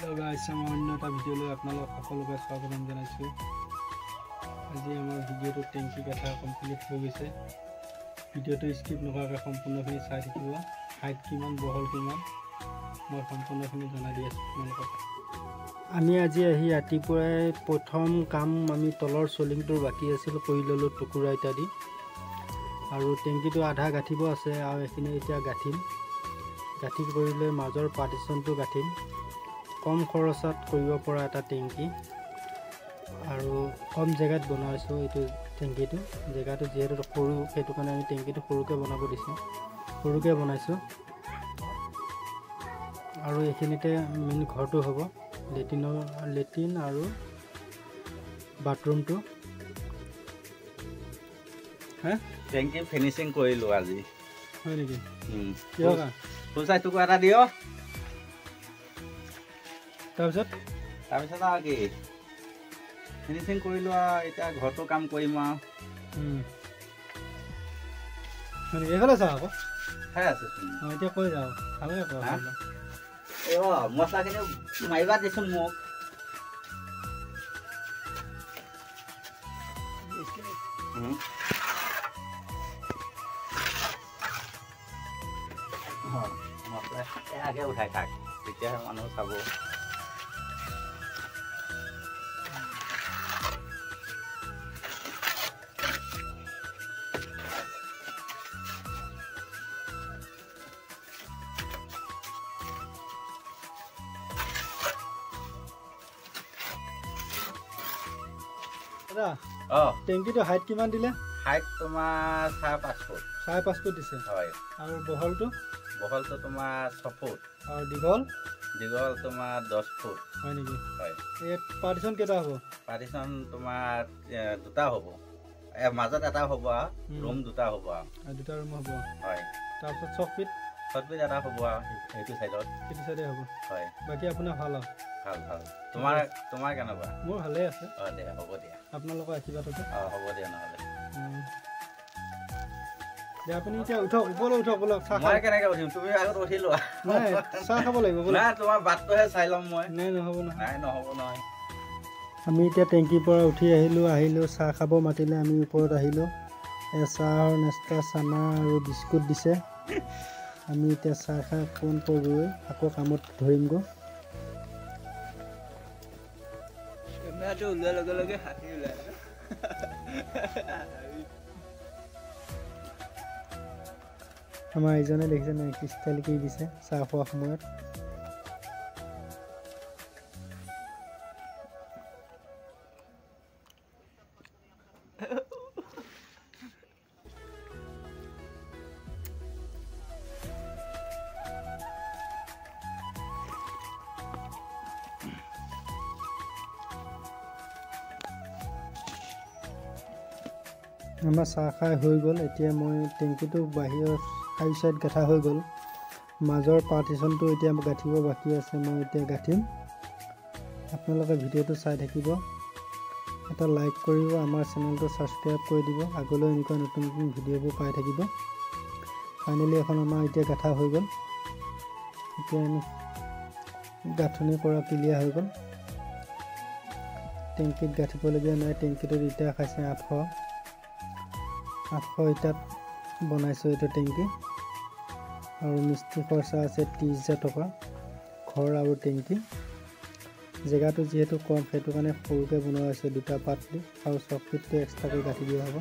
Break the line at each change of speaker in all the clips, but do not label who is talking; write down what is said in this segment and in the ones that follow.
Hello guys, I'm on another video. আপোনালোক সকলোকে স্বাগতম জনাইছো। আজি আমাৰ ভিডিওটো টেংকি কথা কমপ্লিট হৈ গৈছে। ভিডিওটো স্কিপ নকৰাকৈ সম্পূৰ্ণখিনি চাই থাকিব। হাইট কিমান বহল কিমান মই সম্পূৰ্ণখিনি জনাই দি আছো আপোনালোকক। আমি আজি আহি ৰাতিপুৱাই প্ৰথম কাম আমি তলৰ চলিংটো বাকি আছিল কৰি ললো টুকুৰা ইটা দি। আৰু টেংকিটো আধা গাঠিব আছে আৰু এখিনি এতিয়া গাঠিম। গাঠি কৰিলে মাজৰ পাৰ্টিশনটো গাঠিম। কম খৰচত কৰিব পৰা এটা টেংকি আৰু কম জায়গাত বনাইছো এইটো টেংকিটো জায়গাটো যেহেতু সৰু সেইটো কাৰণে আমি টেংকিটো সৰুকে বনাব দিছো সৰুকে বনাইছো আৰু এখিনিতে মেইন ঘৰটো হ'ব লেট্ৰিন আৰু বাথৰুমটো হে
টেংকি ফিনিশিং কৰিলো আজি
হয় নেকি কিয়কা
পইচাটো এটা দিও
তাৰপিছত
আৰু কি ফিনিশিং কৰিলো এটা ঘৰটো কাম কৰিম
মানে এখানে যাও
খাই আছে
এতিয়া কৈ যাও খালে কো
এ মছলাখিনি মাইবা দিছো মোক মছলা আগে উঠাই থাক তেতিয়া মানুহ চাব
টেংকিটো হাইট কিমান দিলে
হাইট তোমাৰ 5.5 ফুট
5.5 ফুট দিছে
হয়
আৰু বহলটো
তোমাৰ 6 ফুট
আৰু দীঘল
তোমাৰ 10 ফুট
হয় নেকি
হয়
এই পাৰ্টিশন কেটা হ'ব
পাৰ্টিশন তোমাৰ দুটা হ'ব মাজত এটা হ'ব ৰুম দুটা হ'ব
আৰু দুটা ৰুম হ'ব
হয়
তাৰপিছত 6 ফিট
এটা হ'ব এইটো সাইডত
হ'ব
হয়
বাকি আপোনাৰ ভাল
ভাল তোমাৰ কেনেকুৱা
মোৰ ভালে আছে
দে হ'ব দিয়া
আপোনালোকৰ আশীৰ্বাদতে
হ'ব দিয়া নহ'লে
দে আপুনি এতিয়া উঠক ওপৰলৈ উঠক বলক চাহ
মই কেনেকৈ উঠিম তুমি আগত উঠি লোৱা
নাই চাহ খাব লাগিব বলক
নাই তোমাৰ বাটটোহে চাই ল'ম মই
নাই নহ'ব
নহয়
আমি এতিয়া টেংকিৰ পৰা উঠি আহিলোঁ চাহ খাব মাতিলে আমি ওপৰত আহিলোঁ চাহৰ নাস্তা চানা আৰু বিস্কুট দিছে আমি এতিয়া চাহ খাই ফোন কৰোঁ আকৌ কামত ধৰিমগৈ কেমেৰাটো ওলোৱাৰ লগে লগে হাঁহি ওলায় আমাৰ ইজনে দেখিছে নাই কি ষ্টাইল কৰি দিছে চাহ খোৱাৰ সময়ত আমাৰ চাহ খাই হৈ গ'ল এতিয়া মই টেংকিটো বাহিৰৰ সাইড গাঠা হৈ গ'ল মাজৰ পাৰ্টিশনটো এতিয়া গাঠিব বাকী আছে মই এতিয়া গাঠিম আপোনালোকে ভিডিঅ'টো চাই থাকিব এটা লাইক কৰিব আমাৰ চেনেলটো ছাবস্ক্ৰাইব কৰি দিব আগলৈ এনেকুৱা নতুন ভিডিঅ'বোৰ পাই থাকিব ফাইনেলি এখন আমাৰ এতিয়া গাঠা হৈ গ'ল এতিয়া আমি গাঁথনি কৰা ক্লিয়াৰ হৈ গ'ল টেংকিত গাঠিবলগীয়া নাই টেংকিটোত ইটা খাইছে 800 ইটাত বনাইছোঁ এইটো টেংকি আৰু মিস্ত্ৰী খৰচা আছে 30,000 টকা ঘৰ আৰু টেংকি জেগাটো যিহেতু কম সেইটো কাৰণে সৰুকৈ বনোৱা হৈছে দুটা পাত দি আৰু 6 ফিটটো এক্সট্ৰাকৈ গাঠি দিয়া হ'ব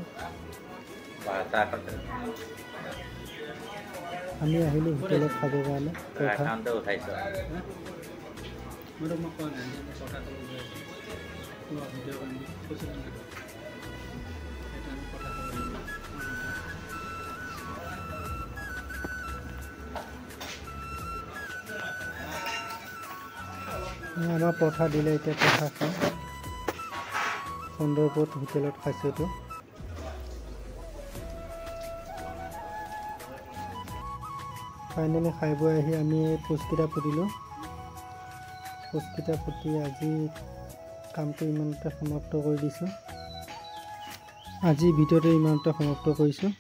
আমি আহিলোঁ হোটেলত খাবৰ কাৰণে আমাৰ পঠা দিলে এতিয়া পঠা খাম চন্দ্ৰপুৰ হোটেলত খাইছোঁ এইটো ফাইনেলি খাই বৈ আহি আমি পোষ্টকেইটা পুতিলোঁ পোষ্টকেইটা পুতি আজি কামটো ইমানতে সমাপ্ত কৰি দিছোঁ আজি ভিডিঅ'টো ইমানতে সমাপ্ত কৰিছোঁ